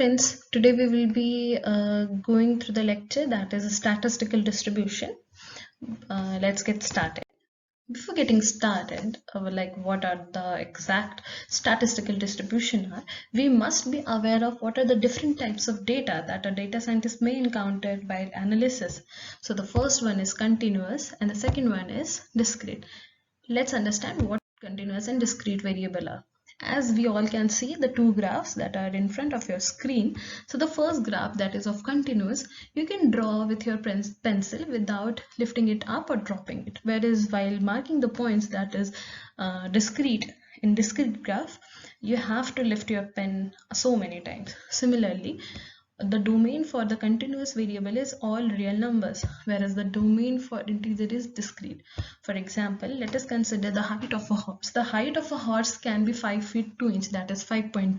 friends, today we will be going through the lecture that is a statistical distribution. Let's get started. Before getting started, like what are the exact statistical distribution are, we must be aware of what are the different types of data that a data scientist may encounter while analysis. So the first one is continuous and the second one is discrete. Let's understand what continuous and discrete variable are. As we all can see the two graphs that are in front of your screen. So the first graph, that is of continuous, you can draw with your pencil without lifting it up or dropping it. Whereas while marking the points, that is discrete, in discrete graph, you have to lift your pen so many times. Similarly, the domain for the continuous variable is all real numbers, whereas the domain for integer is discrete. For example, let us consider the height of a horse. The height of a horse can be 5 feet 2 inches, that is 5.2,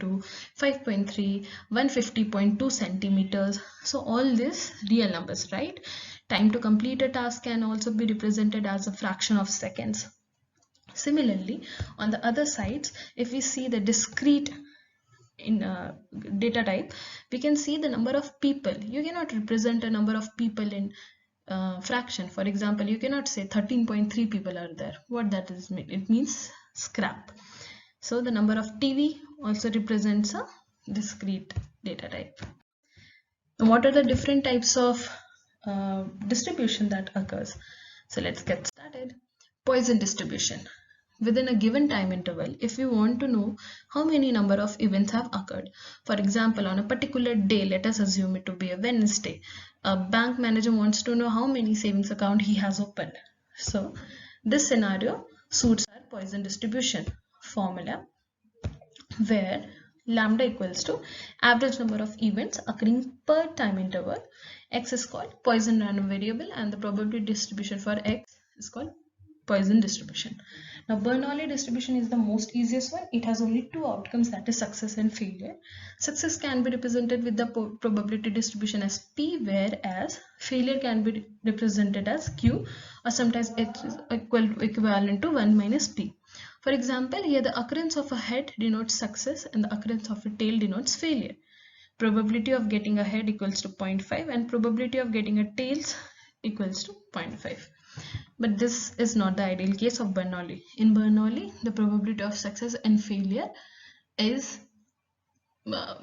5.3, 150.2 centimeters. So all these real numbers, right? Time to complete a task can also be represented as a fraction of seconds. Similarly, on the other sides, if we see the discrete in data type, we can see the number of people. You cannot represent a number of people in fraction. For example, you cannot say 13.3 people are there. What that is mean? It means scrap. So the number of TV also represents a discrete data type. And what are the different types of distribution that occurs? So let's get started. Poisson distribution. Within a given time interval, if you want to know how many number of events have occurred, for example, on a particular day, let us assume it to be a Wednesday, a bank manager wants to know how many savings account he has opened. So this scenario suits our Poisson distribution formula, where lambda equals to average number of events occurring per time interval. X is called Poisson random variable and the probability distribution for X is called Poisson distribution. Now Bernoulli distribution is the most easiest one. It has only two outcomes, that is success and failure. Success can be represented with the probability distribution as P, whereas failure can be represented as Q, or sometimes it is equivalent to 1 minus P. For example, here the occurrence of a head denotes success and the occurrence of a tail denotes failure. Probability of getting a head equals to 0.5 and probability of getting a tails equals to 0.5. But this is not the ideal case of Bernoulli. In Bernoulli, the probability of success and failure is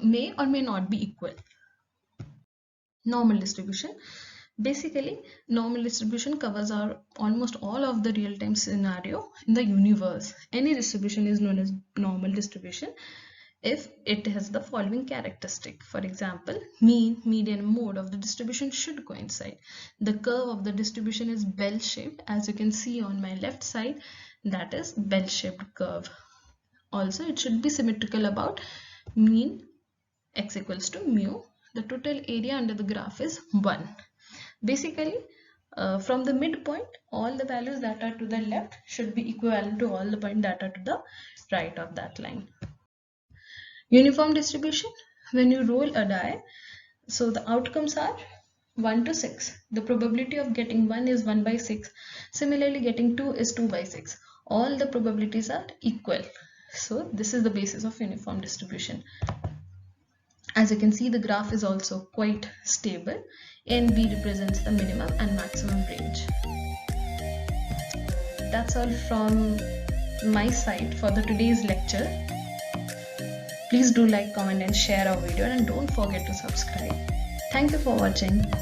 may or may not be equal. Normal distribution. Basically, normal distribution covers almost all of the real-time scenario in the universe. Any distribution is known as normal distribution if it has the following characteristic. For example, mean, median, mode of the distribution should coincide. The curve of the distribution is bell-shaped, as you can see on my left side, that is bell-shaped curve. Also, it should be symmetrical about mean x equals to mu. The total area under the graph is 1. Basically, from the midpoint, all the values that are to the left should be equivalent to all the points that are to the right of that line. Uniform distribution, when you roll a die, so the outcomes are 1 to 6. The probability of getting 1 is 1 by 6. Similarly, getting 2 is 2 by 6. All the probabilities are equal. So this is the basis of uniform distribution. As you can see, the graph is also quite stable. A and B represents the minimum and maximum range. That's all from my side for the today's lecture. Please do like, comment and share our video and don't forget to subscribe. Thank you for watching.